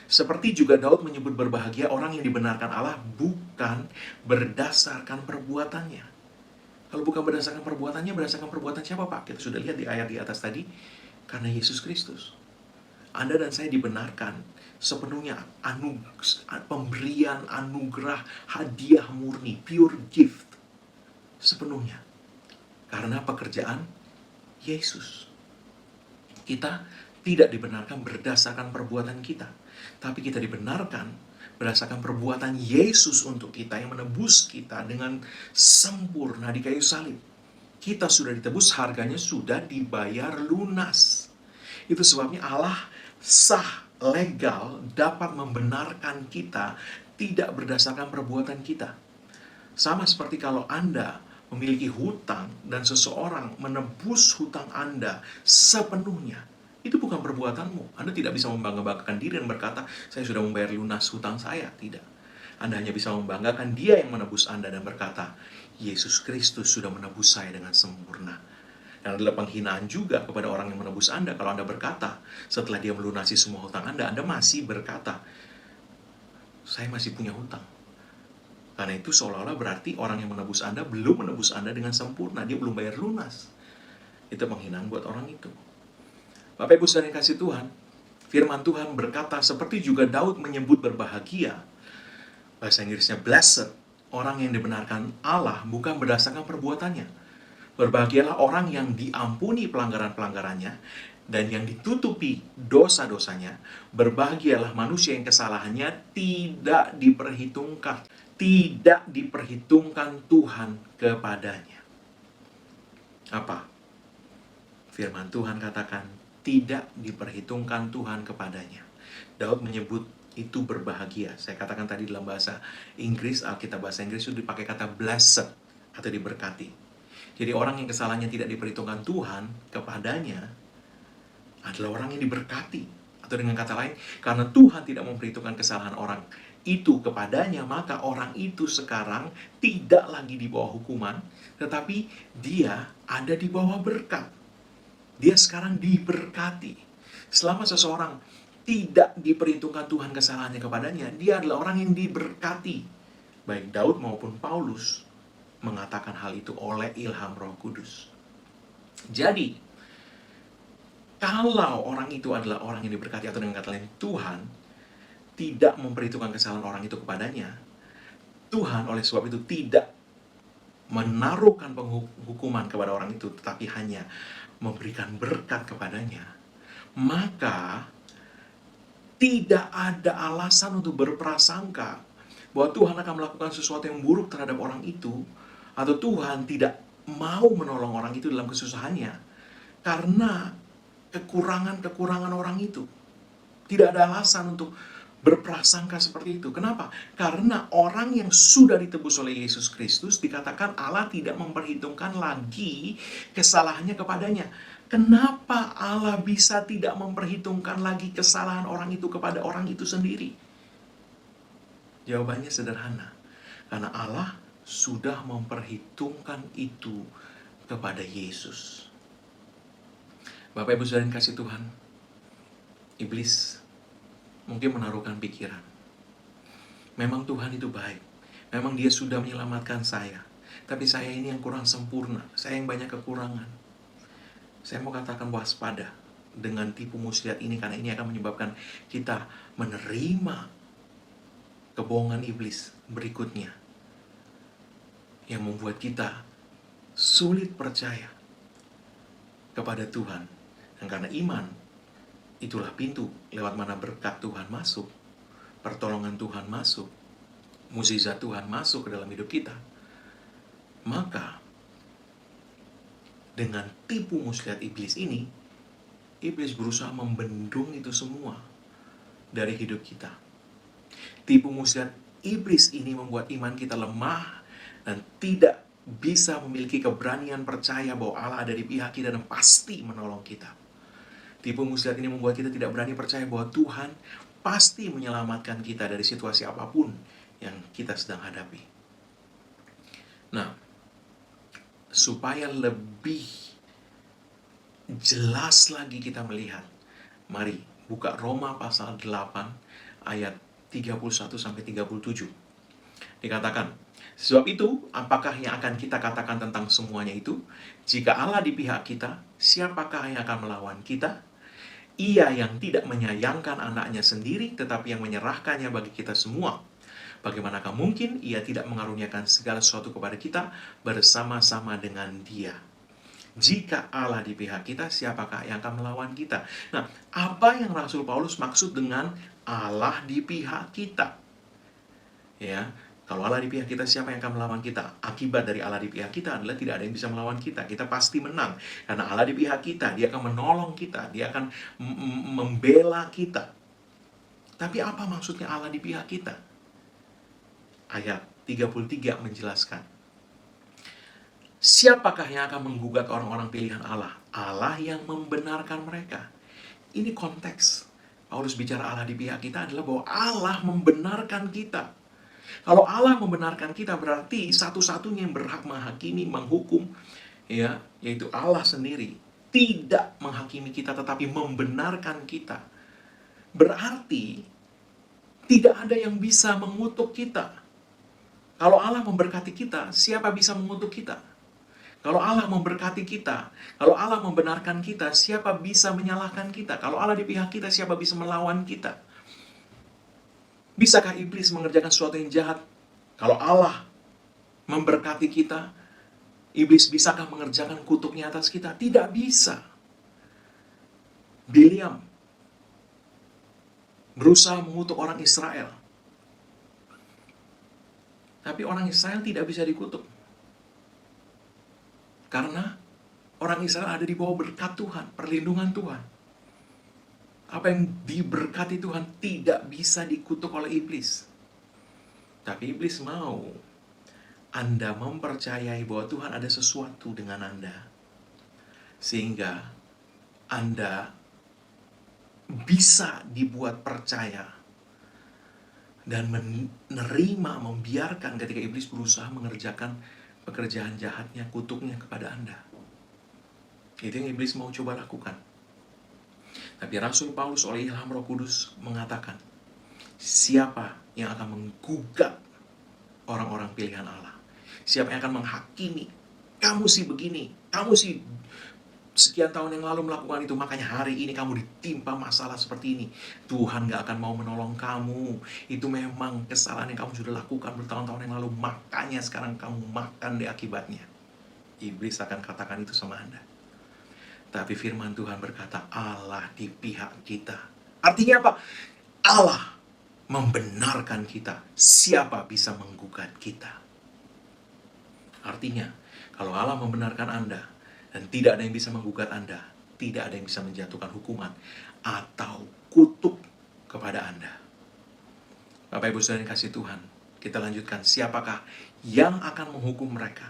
Seperti juga Daud menyebut berbahagia orang yang dibenarkan Allah bukan berdasarkan perbuatannya. Kalau bukan berdasarkan perbuatannya, berdasarkan perbuatan siapa, Pak? Kita sudah lihat di ayat di atas tadi. Karena Yesus Kristus. Anda dan saya dibenarkan sepenuhnya pemberian anugerah, hadiah murni, pure gift. Sepenuhnya. Karena pekerjaan Yesus. Kita tidak dibenarkan berdasarkan perbuatan kita, tapi kita dibenarkan berdasarkan perbuatan Yesus untuk kita yang menebus kita dengan sempurna di kayu salib. Kita sudah ditebus, harganya sudah dibayar lunas. Itu sebabnya Allah sah, legal, dapat membenarkan kita tidak berdasarkan perbuatan kita. Sama seperti kalau Anda memiliki hutang dan seseorang menebus hutang Anda sepenuhnya. Itu bukan perbuatanmu. Anda tidak bisa membanggakan diri dan berkata, saya sudah membayar lunas hutang saya. Tidak. Anda hanya bisa membanggakan Dia yang menebus Anda dan berkata, Yesus Kristus sudah menebus saya dengan sempurna. Dan adalah penghinaan juga kepada orang yang menebus Anda kalau Anda berkata, setelah Dia melunasi semua hutang Anda masih berkata, saya masih punya hutang. Karena itu seolah-olah berarti orang yang menebus Anda belum menebus Anda dengan sempurna. Dia belum bayar lunas. Itu penghinaan buat orang itu. Bapak Ibu saudara yang kasih Tuhan, firman Tuhan berkata seperti juga Daud menyebut berbahagia. Bahasa Inggrisnya blessed, orang yang dibenarkan Allah bukan berdasarkan perbuatannya. Berbahagialah orang yang diampuni pelanggaran-pelanggarannya dan yang ditutupi dosa-dosanya. Berbahagialah manusia yang kesalahannya tidak diperhitungkan. Tidak diperhitungkan Tuhan kepadanya. Apa? Firman Tuhan katakan, tidak diperhitungkan Tuhan kepadanya. Daud menyebut itu berbahagia. Saya katakan tadi dalam bahasa Inggris, Alkitab bahasa Inggris itu dipakai kata blessed atau diberkati. Jadi orang yang kesalahannya tidak diperhitungkan Tuhan kepadanya adalah orang yang diberkati. Atau dengan kata lain, karena Tuhan tidak memperhitungkan kesalahan orang itu kepadanya, maka orang itu sekarang tidak lagi di bawah hukuman, tetapi dia ada di bawah berkat. Dia sekarang diberkati. Selama seseorang tidak diperhitungkan Tuhan kesalahannya kepadanya, dia adalah orang yang diberkati. Baik Daud maupun Paulus mengatakan hal itu oleh ilham Roh Kudus. Jadi, kalau orang itu adalah orang yang diberkati, atau dengan kata lain, Tuhan tidak memperhitungkan kesalahan orang itu kepadanya, Tuhan oleh sebab itu tidak menaruhkan penghukuman kepada orang itu, tetapi hanya memberikan berkat kepadanya, maka tidak ada alasan untuk berprasangka bahwa Tuhan akan melakukan sesuatu yang buruk terhadap orang itu, atau Tuhan tidak mau menolong orang itu dalam kesusahannya karena kekurangan-kekurangan orang itu. Tidak ada alasan untuk berprasangka seperti itu. Kenapa? Karena orang yang sudah ditebus oleh Yesus Kristus dikatakan Allah tidak memperhitungkan lagi kesalahannya kepadanya. Kenapa Allah bisa tidak memperhitungkan lagi kesalahan orang itu kepada orang itu sendiri? Jawabannya sederhana. Karena Allah sudah memperhitungkan itu kepada Yesus. Bapak Ibu saudara yang kasih Tuhan, iblis mungkin menaruhkan pikiran, memang Tuhan itu baik, memang Dia sudah menyelamatkan saya, tapi saya ini yang kurang sempurna, saya yang banyak kekurangan. Saya mau katakan waspada dengan tipu muslihat ini, karena ini akan menyebabkan kita menerima kebohongan iblis berikutnya yang membuat kita sulit percaya kepada Tuhan. Dan karena iman, itulah pintu lewat mana berkat Tuhan masuk, pertolongan Tuhan masuk, mukjizat Tuhan masuk ke dalam hidup kita. Maka dengan tipu muslihat iblis ini, iblis berusaha membendung itu semua dari hidup kita. Tipu muslihat iblis ini membuat iman kita lemah dan tidak bisa memiliki keberanian percaya bahwa Allah ada di pihak kita dan pasti menolong kita. Tipu muslihat ini membuat kita tidak berani percaya bahwa Tuhan pasti menyelamatkan kita dari situasi apapun yang kita sedang hadapi. Nah, supaya lebih jelas lagi kita melihat, mari buka Roma pasal 8 ayat 31-37. Dikatakan, sebab itu, apakah yang akan kita katakan tentang semuanya itu? Jika Allah di pihak kita, siapakah yang akan melawan kita? Ia yang tidak menyayangkan anaknya sendiri, tetapi yang menyerahkannya bagi kita semua. Bagaimanakah mungkin ia tidak mengaruniakan segala sesuatu kepada kita bersama-sama dengan Dia? Jika Allah di pihak kita, siapakah yang akan melawan kita? Nah, apa yang Rasul Paulus maksud dengan Allah di pihak kita? Ya, kalau Allah di pihak kita, siapa yang akan melawan kita? Akibat dari Allah di pihak kita adalah tidak ada yang bisa melawan kita. Kita pasti menang. Karena Allah di pihak kita, Dia akan menolong kita. Dia akan membela kita. Tapi apa maksudnya Allah di pihak kita? Ayat 33 menjelaskan. Siapakah yang akan menggugat orang-orang pilihan Allah? Allah yang membenarkan mereka. Ini konteks. Paulus bicara Allah di pihak kita adalah bahwa Allah membenarkan kita. Kalau Allah membenarkan kita, berarti satu-satunya yang berhak menghakimi, menghukum, ya, yaitu Allah sendiri. Tidak menghakimi kita, tetapi membenarkan kita. Berarti tidak ada yang bisa mengutuk kita. Kalau Allah memberkati kita, siapa bisa mengutuk kita? Kalau Allah memberkati kita, kalau Allah membenarkan kita, siapa bisa menyalahkan kita? Kalau Allah di pihak kita, siapa bisa melawan kita? Bisakah iblis mengerjakan sesuatu yang jahat? Kalau Allah memberkati kita, iblis bisakah mengerjakan kutuknya atas kita? Tidak bisa. Bileam berusaha mengutuk orang Israel. Tapi orang Israel tidak bisa dikutuk. Karena orang Israel ada di bawah berkat Tuhan, perlindungan Tuhan. Apa yang diberkati Tuhan tidak bisa dikutuk oleh iblis. Tapi iblis mau Anda mempercayai bahwa Tuhan ada sesuatu dengan Anda. Sehingga Anda bisa dibuat percaya dan menerima, membiarkan ketika iblis berusaha mengerjakan pekerjaan jahatnya, kutuknya kepada Anda. Itu yang iblis mau coba lakukan. Tapi Rasul Paulus oleh ilham Roh Kudus mengatakan, siapa yang akan menggugat orang-orang pilihan Allah? Siapa yang akan menghakimi? Kamu sih begini, kamu sih sekian tahun yang lalu melakukan itu, makanya hari ini kamu ditimpa masalah seperti ini. Tuhan gak akan mau menolong kamu. Itu memang kesalahan yang kamu sudah lakukan bertahun-tahun yang lalu, makanya sekarang kamu makan deh akibatnya. Iblis akan katakan itu sama Anda. Tapi firman Tuhan berkata, Allah di pihak kita. Artinya apa? Allah membenarkan kita. Siapa bisa menggugat kita? Artinya, kalau Allah membenarkan Anda, dan tidak ada yang bisa menggugat Anda, tidak ada yang bisa menjatuhkan hukuman atau kutuk kepada Anda. Bapak Ibu Saudara yang kasih Tuhan, kita lanjutkan. Siapakah yang akan menghukum mereka?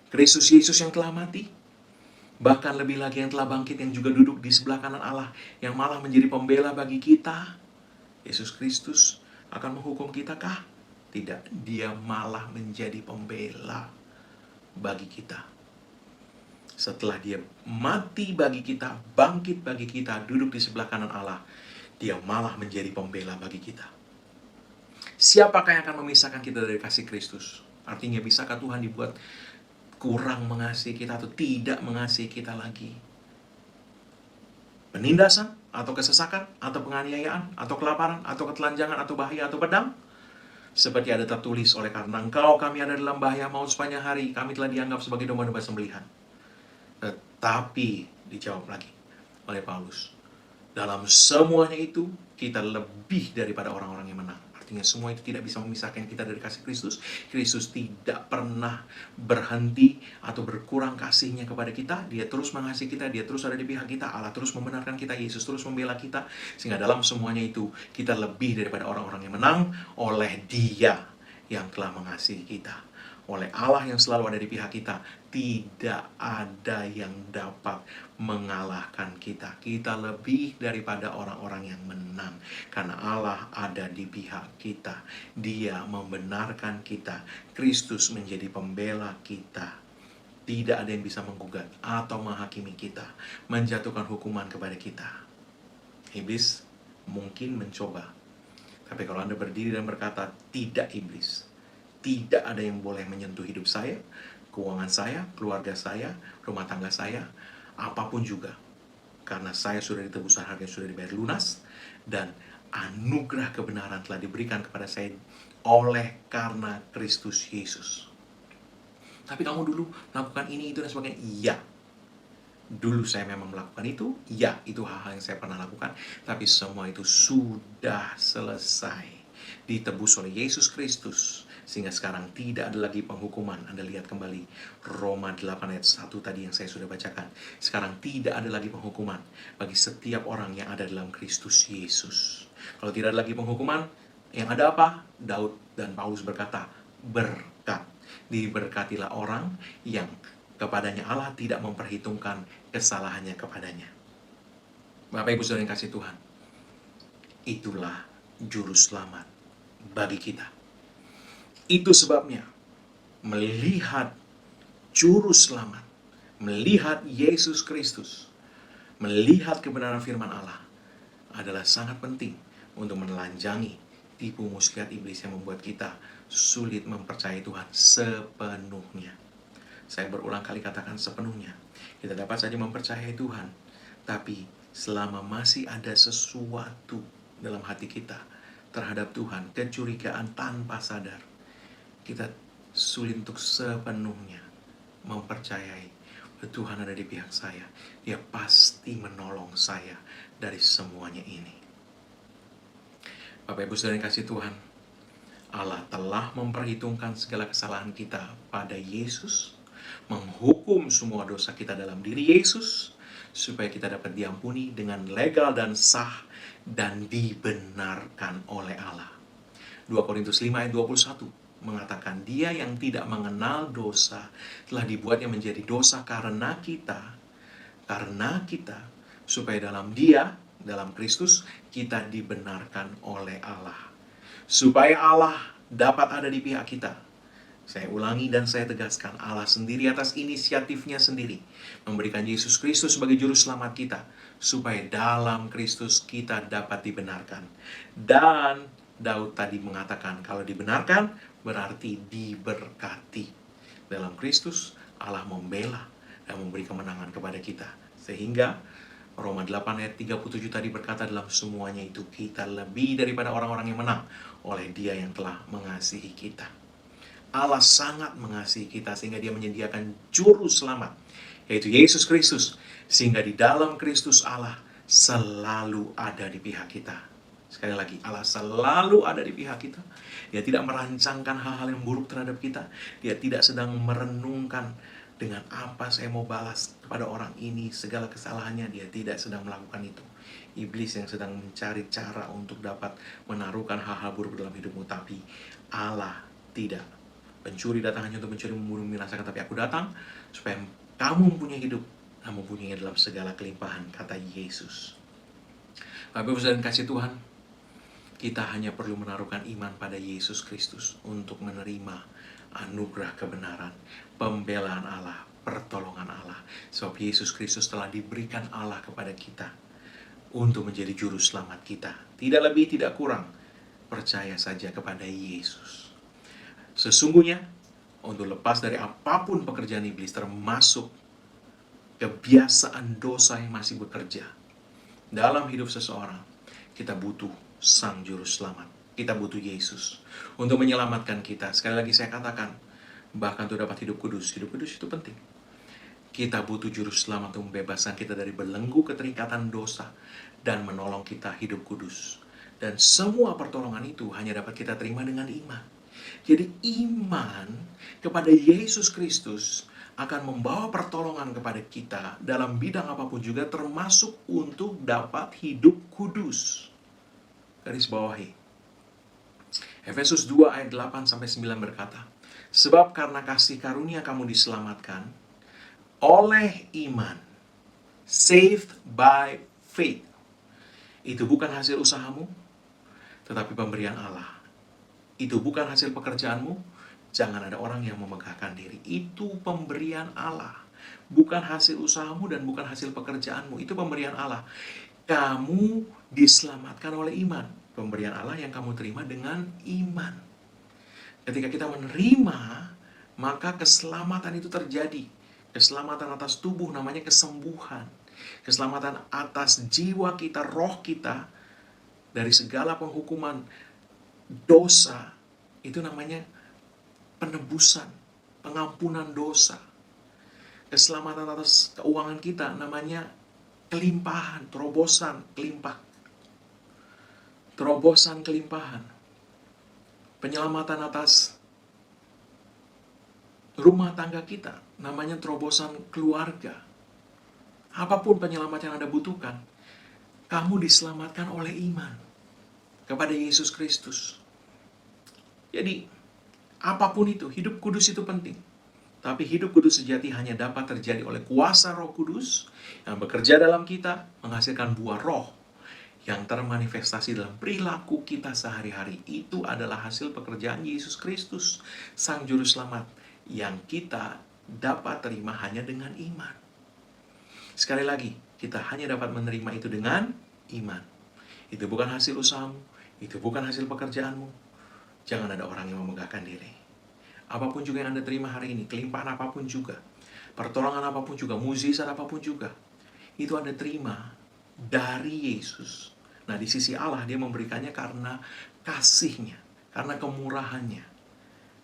Kristus Yesus yang telah mati, bahkan lebih lagi yang telah bangkit, yang juga duduk di sebelah kanan Allah, yang malah menjadi pembela bagi kita. Yesus Kristus akan menghukum kita kah? Tidak, Dia malah menjadi pembela bagi kita. Setelah Dia mati bagi kita, bangkit bagi kita, duduk di sebelah kanan Allah, Dia malah menjadi pembela bagi kita. Siapakah yang akan memisahkan kita dari kasih Kristus? Artinya, bisakah Tuhan dibuat kurang mengasihi kita atau tidak mengasihi kita lagi? Penindasan, atau kesesakan, atau penganiayaan, atau kelaparan, atau ketelanjangan, atau bahaya, atau pedang? Seperti ada tertulis, oleh karena Engkau kami ada dalam bahaya maut sepanjang hari, kami telah dianggap sebagai domba-domba sembelihan. Tetapi dijawab lagi oleh Paulus, dalam semuanya itu kita lebih daripada orang-orang yang menang. artinya semua itu tidak bisa memisahkan kita dari kasih Kristus. Kristus tidak pernah berhenti atau berkurang kasihnya kepada kita. Dia terus mengasihi kita, dia terus ada di pihak kita, Allah terus membenarkan kita, Yesus terus membela kita. Sehingga dalam semuanya itu kita lebih daripada orang-orang yang menang oleh Dia yang telah mengasihi kita. Oleh Allah yang selalu ada di pihak kita, tidak ada yang dapat mengalahkan kita. Kita lebih daripada orang-orang yang menang, karena Allah ada di pihak kita. Dia membenarkan kita. Kristus menjadi pembela kita. Tidak ada yang bisa menggugat atau menghakimi kita, menjatuhkan hukuman kepada kita. Iblis mungkin mencoba, tapi kalau Anda berdiri dan berkata, tidak iblis, tidak ada yang boleh menyentuh hidup saya, keuangan saya, keluarga saya, rumah tangga saya, apapun juga. Karena saya sudah ditebus harga yang sudah dibayar lunas, dan anugerah kebenaran telah diberikan kepada saya oleh karena Kristus Yesus. Tapi kamu dulu melakukan ini, itu, dan sebagainya. Iya. Dulu saya memang melakukan itu. Ya, itu hal-hal yang saya pernah lakukan. Tapi semua itu sudah selesai. Ditebus oleh Yesus Kristus. Sehingga sekarang tidak ada lagi penghukuman. Anda lihat kembali Roma 8 ayat 1 tadi yang saya sudah bacakan. Sekarang tidak ada lagi penghukuman bagi setiap orang yang ada dalam Kristus Yesus. Kalau tidak ada lagi penghukuman, yang ada apa? Daud dan Paulus berkata, berkat. Diberkatilah orang yang kepadanya Allah tidak memperhitungkan kesalahannya kepadanya. Bapak Ibu Saudara yang kasih Tuhan, itulah juru selamat bagi kita. Itu sebabnya melihat juru selamat, melihat Yesus Kristus, melihat kebenaran firman Allah adalah sangat penting untuk menelanjangi tipu muslihat iblis yang membuat kita sulit mempercayai Tuhan sepenuhnya. Saya berulang kali katakan sepenuhnya. Kita dapat saja mempercayai Tuhan, tapi selama masih ada sesuatu dalam hati kita terhadap Tuhan, kecurigaan tanpa sadar, kita sulit untuk sepenuhnya mempercayai bahwa Tuhan ada di pihak saya. Dia pasti menolong saya dari semuanya ini. Bapak Ibu Saudara yang kasih Tuhan, Allah telah memperhitungkan segala kesalahan kita pada Yesus, menghukum semua dosa kita dalam diri Yesus, supaya kita dapat diampuni dengan legal dan sah dan dibenarkan oleh Allah. 2 Korintus 5 ayat 21 mengatakan, dia yang tidak mengenal dosa telah dibuatnya menjadi dosa karena kita, supaya dalam Dia, dalam Kristus, kita dibenarkan oleh Allah. Supaya Allah dapat ada di pihak kita. Saya ulangi dan saya tegaskan, Allah sendiri atas inisiatifnya sendiri memberikan Yesus Kristus sebagai juru selamat kita, supaya dalam Kristus kita dapat dibenarkan. Dan Daud tadi mengatakan, kalau dibenarkan berarti diberkati. Dalam Kristus Allah membela dan memberi kemenangan kepada kita. Sehingga Roma 8 ayat 37 tadi berkata, dalam semuanya itu kita lebih daripada orang-orang yang menang oleh Dia yang telah mengasihi kita. Allah sangat mengasihi kita sehingga Dia menyediakan juru selamat, yaitu Yesus Kristus. Sehingga di dalam Kristus Allah selalu ada di pihak kita. Sekali lagi, Allah selalu ada di pihak kita. Dia tidak merancangkan hal-hal yang buruk terhadap kita. Dia tidak sedang merenungkan dengan apa saya mau balas kepada orang ini segala kesalahannya. Dia tidak sedang melakukan itu. Iblis yang sedang mencari cara untuk dapat menaruhkan hal-hal buruk dalam hidupmu. Tapi Allah tidak. Pencuri datang hanya untuk mencuri, membunuh, membinasakan. Tapi aku datang supaya kamu mempunyai hidup, dan mempunyai dalam segala kelimpahan, kata Yesus. Bapak Ibu Saudara kasih Tuhan, kita hanya perlu menaruhkan iman pada Yesus Kristus untuk menerima anugerah kebenaran, pembelaan Allah, pertolongan Allah. Sebab Yesus Kristus telah diberikan Allah kepada kita untuk menjadi juru selamat kita. Tidak lebih, tidak kurang. Percaya saja kepada Yesus. Sesungguhnya, untuk lepas dari apapun pekerjaan iblis, termasuk kebiasaan dosa yang masih bekerja dalam hidup seseorang, kita butuh Sang Juru Selamat. Kita butuh Yesus untuk menyelamatkan kita. Sekali lagi saya katakan, bahkan untuk dapat hidup kudus. Hidup kudus itu penting. Kita butuh Juru Selamat untuk membebaskan kita dari belenggu keterikatan dosa dan menolong kita hidup kudus. Dan semua pertolongan itu hanya dapat kita terima dengan iman. Jadi iman kepada Yesus Kristus akan membawa pertolongan kepada kita dalam bidang apapun juga, termasuk untuk dapat hidup kudus. Garis bawahi. Efesus 2 ayat 8-9 berkata, sebab karena kasih karunia kamu diselamatkan oleh iman, saved by faith. Itu bukan hasil usahamu, tetapi pemberian Allah. Itu bukan hasil pekerjaanmu. Jangan ada orang yang memegahkan diri. Itu pemberian Allah. Bukan hasil usahamu dan bukan hasil pekerjaanmu. Itu pemberian Allah. Kamu diselamatkan oleh iman. Pemberian Allah yang kamu terima dengan iman. Ketika kita menerima, maka keselamatan itu terjadi. Keselamatan atas tubuh namanya kesembuhan. Keselamatan atas jiwa kita, roh kita, dari segala penghukuman dosa, itu namanya penebusan, pengampunan dosa. Keselamatan atas keuangan kita namanya kelimpahan, terobosan, terobosan kelimpahan. Penyelamatan atas rumah tangga kita namanya terobosan keluarga. Apapun penyelamat yang Anda butuhkan, kamu diselamatkan oleh iman kepada Yesus Kristus. Jadi, apapun itu, hidup kudus itu penting. Tapi hidup kudus sejati hanya dapat terjadi oleh kuasa Roh Kudus yang bekerja dalam kita, menghasilkan buah roh yang termanifestasi dalam perilaku kita sehari-hari. Itu adalah hasil pekerjaan Yesus Kristus, Sang Juru Selamat, yang kita dapat terima hanya dengan iman. Sekali lagi, kita hanya dapat menerima itu dengan iman. Itu bukan hasil usahamu, itu bukan hasil pekerjaanmu. Jangan ada orang yang memegahkan diri. Apapun juga yang Anda terima hari ini, kelimpahan apapun juga, pertolongan apapun juga, mukjizat apapun juga, itu Anda terima dari Yesus. Nah, di sisi Allah dia memberikannya karena kasih-Nya, karena kemurahan-Nya.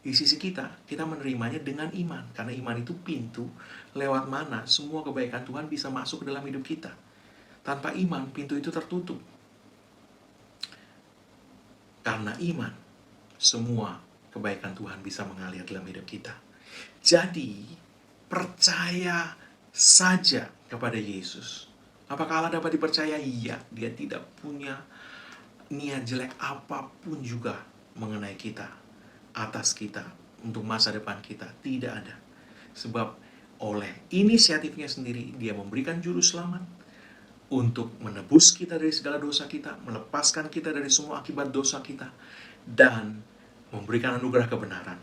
Di sisi kita menerimanya dengan iman, karena iman itu pintu lewat mana semua kebaikan Tuhan bisa masuk ke dalam hidup kita. Tanpa iman, pintu itu tertutup. Karena iman, semua kebaikan Tuhan bisa mengalir dalam hidup kita. Jadi, percaya saja kepada Yesus. Apakah Allah dapat dipercaya? Iya, dia tidak punya niat jelek apapun juga mengenai kita, atas kita, untuk masa depan kita. Tidak ada. Sebab oleh inisiatifnya sendiri, dia memberikan juru selamat untuk menebus kita dari segala dosa kita, melepaskan kita dari semua akibat dosa kita, dan memberikan anugerah kebenaran.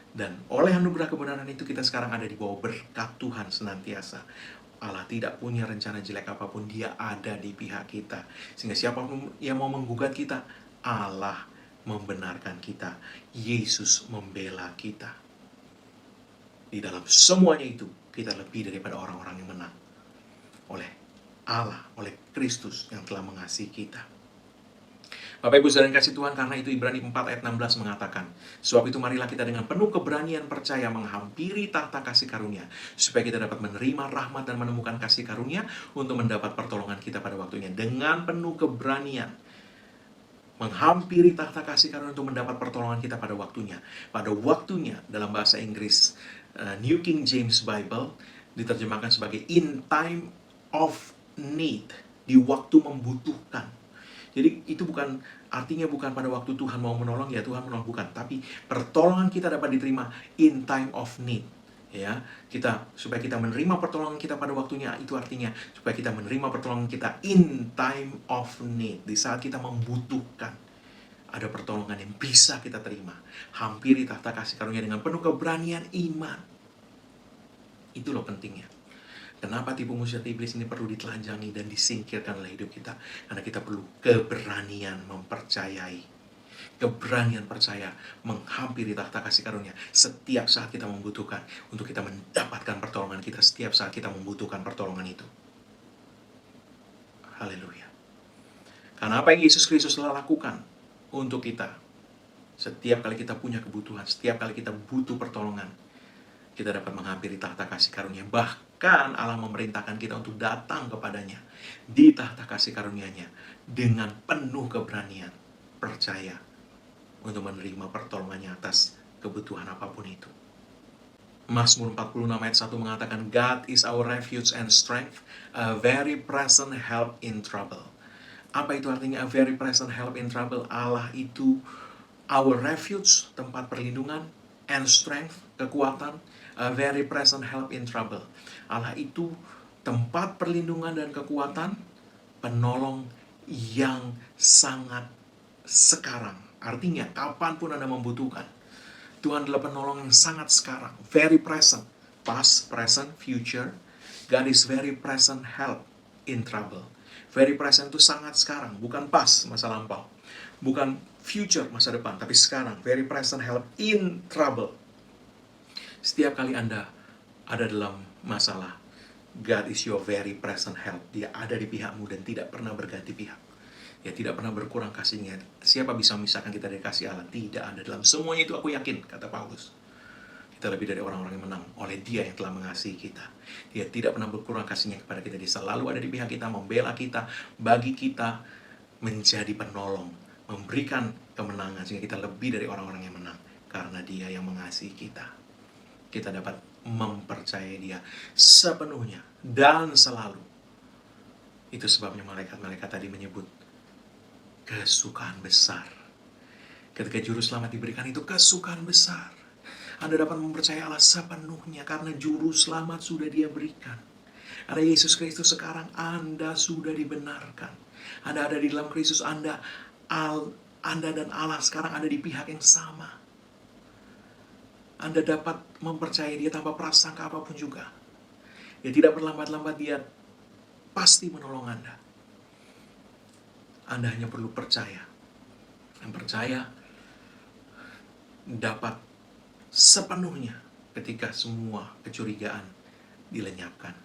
Dan oleh anugerah kebenaran itu kita sekarang ada di bawah berkat Tuhan senantiasa. Allah tidak punya rencana jelek apapun, dia ada di pihak kita. Sehingga siapapun yang mau menggugat kita, Allah membenarkan kita. Yesus membela kita. Di dalam semuanya itu, kita lebih daripada orang-orang yang menang. Oleh Allah, oleh Kristus yang telah mengasihi kita. Bapak Ibu saudara yang kasih Tuhan, karena itu Ibrani 4 ayat 16 mengatakan, sebab itu marilah kita dengan penuh keberanian percaya menghampiri tahta kasih karunia, supaya kita dapat menerima rahmat dan menemukan kasih karunia untuk mendapat pertolongan kita pada waktunya. Dengan penuh keberanian menghampiri tahta kasih karunia untuk mendapat pertolongan kita pada waktunya. Pada waktunya, dalam bahasa Inggris New King James Bible diterjemahkan sebagai in time of need, di waktu membutuhkan. Jadi itu artinya bukan pada waktu Tuhan mau menolong, ya Tuhan menolong, bukan. Tapi pertolongan kita dapat diterima in time of need. Ya, supaya kita menerima pertolongan kita pada waktunya, itu artinya supaya kita menerima pertolongan kita in time of need. Di saat kita membutuhkan, ada pertolongan yang bisa kita terima. Hampiri tahta kasih karunia dengan penuh keberanian iman. Itu loh pentingnya. Kenapa tipu muslihat iblis ini perlu ditelanjangi dan disingkirkan oleh hidup kita? Karena kita perlu keberanian mempercayai. Keberanian percaya menghampiri tahta kasih karunia setiap saat kita membutuhkan. Untuk kita mendapatkan pertolongan kita setiap saat kita membutuhkan pertolongan itu. Haleluya. Karena apa yang Yesus Kristus telah lakukan untuk kita. Setiap kali kita punya kebutuhan, setiap kali kita butuh pertolongan, kita dapat menghampiri tahta kasih karunia. Bahkan Allah memerintahkan kita untuk datang kepadanya di tahta kasih karunia-Nya dengan penuh keberanian, percaya untuk menerima pertolongannya atas kebutuhan apapun itu. Mazmur 46 ayat 1 mengatakan, God is our refuge and strength, a very present help in trouble. Apa itu artinya a very present help in trouble? Allah itu our refuge, tempat perlindungan, and strength, kekuatan, a very present help in trouble. Allah itu tempat perlindungan dan kekuatan, penolong yang sangat sekarang. Artinya, kapanpun Anda membutuhkan, Tuhan adalah penolong yang sangat sekarang. Very present. Past, present, future. God is very present help in trouble. Very present itu sangat sekarang. Bukan past, masa lampau. Bukan future, masa depan. Tapi sekarang. Very present help in trouble. Setiap kali Anda ada dalam masalah, God is your very present help. Dia ada di pihakmu dan tidak pernah berganti pihak. Dia tidak pernah berkurang kasihnya. Siapa bisa memisahkan kita dari kasih Allah? Tidak ada. Dalam semuanya itu aku yakin, kata Paulus. Kita lebih dari orang-orang yang menang oleh Dia yang telah mengasihi kita. Dia tidak pernah berkurang kasihnya kepada kita. Dia selalu ada di pihak kita, membela kita, bagi kita, menjadi penolong, memberikan kemenangan sehingga kita lebih dari orang-orang yang menang. Karena Dia yang mengasihi kita. Kita dapat mempercayai Dia sepenuhnya dan selalu. Itu sebabnya malaikat-malaikat tadi menyebut kesukaan besar. Ketika juru selamat diberikan itu kesukaan besar. Anda dapat mempercayai Allah sepenuhnya karena juru selamat sudah Dia berikan. Ada Yesus Kristus sekarang, Anda sudah dibenarkan. Anda ada di dalam Kristus, Anda dan Allah sekarang ada di pihak yang sama. Anda dapat mempercayai Dia tanpa prasangka apapun juga. Dia tidak berlambat-lambat, Dia pasti menolong Anda. Anda hanya perlu percaya. Dan percaya dapat sepenuhnya ketika semua kecurigaan dilenyapkan.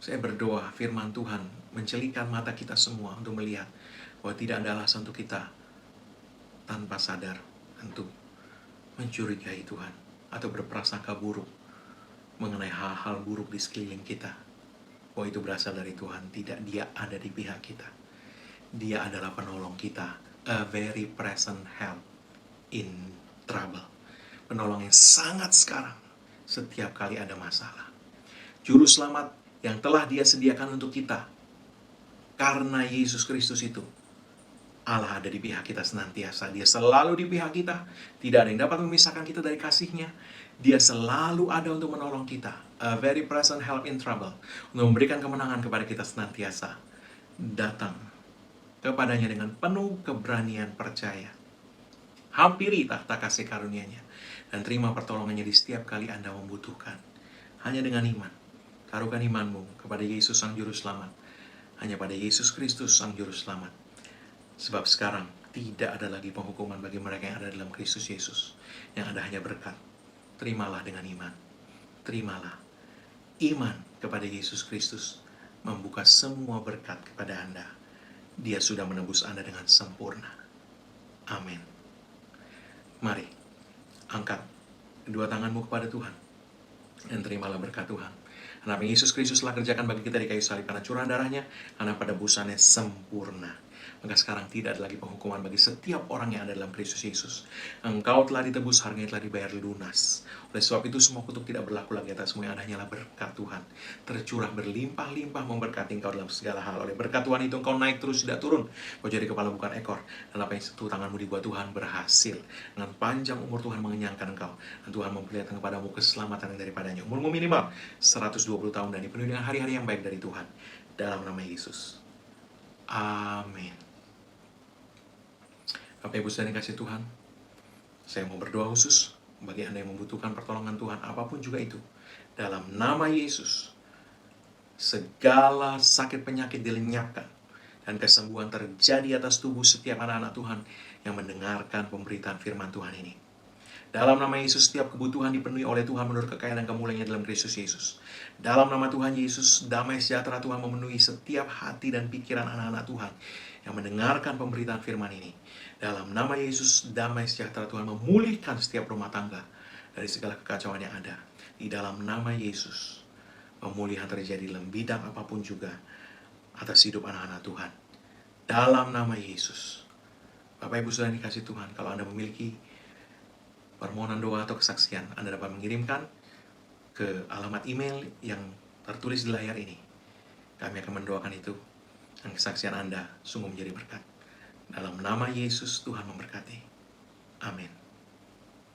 Saya berdoa firman Tuhan mencelikan mata kita semua untuk melihat bahwa tidak ada alasan untuk kita tanpa sadar untuk mencurigai Tuhan atau berprasangka buruk mengenai hal-hal buruk di sekeliling kita. Bahwa itu berasal dari Tuhan. Tidak, Dia ada di pihak kita. Dia adalah penolong kita. A very present help in trouble. Penolong yang sangat sekarang setiap kali ada masalah. Juru selamat yang telah Dia sediakan untuk kita. Karena Yesus Kristus itu, Allah ada di pihak kita senantiasa. Dia selalu di pihak kita. Tidak ada yang dapat memisahkan kita dari kasih-Nya. Dia selalu ada untuk menolong kita. A very present help in trouble. Untuk memberikan kemenangan kepada kita senantiasa. Datang kepadanya dengan penuh keberanian percaya. Hampiri tahta kasih karunia-Nya. Dan terima pertolongannya di setiap kali Anda membutuhkan. Hanya dengan iman. Taruhkan imanmu kepada Yesus Sang Juru Selamat. Hanya pada Yesus Kristus Sang Juru Selamat. Sebab sekarang tidak ada lagi penghukuman bagi mereka yang ada dalam Kristus Yesus. Yang ada hanya berkat. Terimalah dengan iman. Terimalah. Iman kepada Yesus Kristus membuka semua berkat kepada Anda. Dia sudah menebus Anda dengan sempurna. Amin. Mari. Angkat kedua tanganmu kepada Tuhan dan terimalah berkat Tuhan. Karena Yesus Kristus telah kerjakan bagi kita di kayu salib karena curahan darahnya, karena pada busannya sempurna. Maka sekarang tidak ada lagi penghukuman bagi setiap orang yang ada dalam Kristus Yesus. Engkau telah ditebus, harganya telah dibayar lunas. Oleh sebab itu semua kutuk tidak berlaku lagi atasmu, yang ada hanyalah berkat Tuhan. Tercurah berlimpah-limpah memberkati engkau dalam segala hal. Oleh berkat Tuhan itu engkau naik terus tidak turun. Kau jadi kepala bukan ekor. Dan apa yang sentuh tanganmu dibuat Tuhan berhasil. Dengan panjang umur Tuhan mengenyangkan engkau. Dan Tuhan memperlihatkan kepadamu keselamatan yang daripadanya. Umurmu minimal 120 tahun dan dipenuhi dengan hari-hari yang baik dari Tuhan. Dalam nama Yesus. Amin. Bapak Ibu saudara yang kasih Tuhan, saya mau berdoa khusus bagi Anda yang membutuhkan pertolongan Tuhan, apapun juga itu. Dalam nama Yesus, segala sakit penyakit dilenyapkan, dan kesembuhan terjadi atas tubuh setiap anak-anak Tuhan yang mendengarkan pemberitaan firman Tuhan ini. Dalam nama Yesus, setiap kebutuhan dipenuhi oleh Tuhan menurut kekayaan dan kemuliaan dalam Kristus Yesus. Dalam nama Tuhan Yesus, damai sejahtera Tuhan memenuhi setiap hati dan pikiran anak-anak Tuhan yang mendengarkan pemberitaan firman ini. Dalam nama Yesus, damai sejahtera Tuhan memulihkan setiap rumah tangga dari segala kekacauan yang ada. Di dalam nama Yesus, pemulihan terjadi dalam bidang apapun juga atas hidup anak-anak Tuhan. dalam nama Yesus. Bapak Ibu Saudara dikasih Tuhan, kalau Anda memiliki permohonan doa atau kesaksian, Anda dapat mengirimkan ke alamat email yang tertulis di layar ini. Kami akan mendoakan itu, dan kesaksian Anda sungguh menjadi berkat. Dalam nama Yesus, Tuhan memberkati. Amin.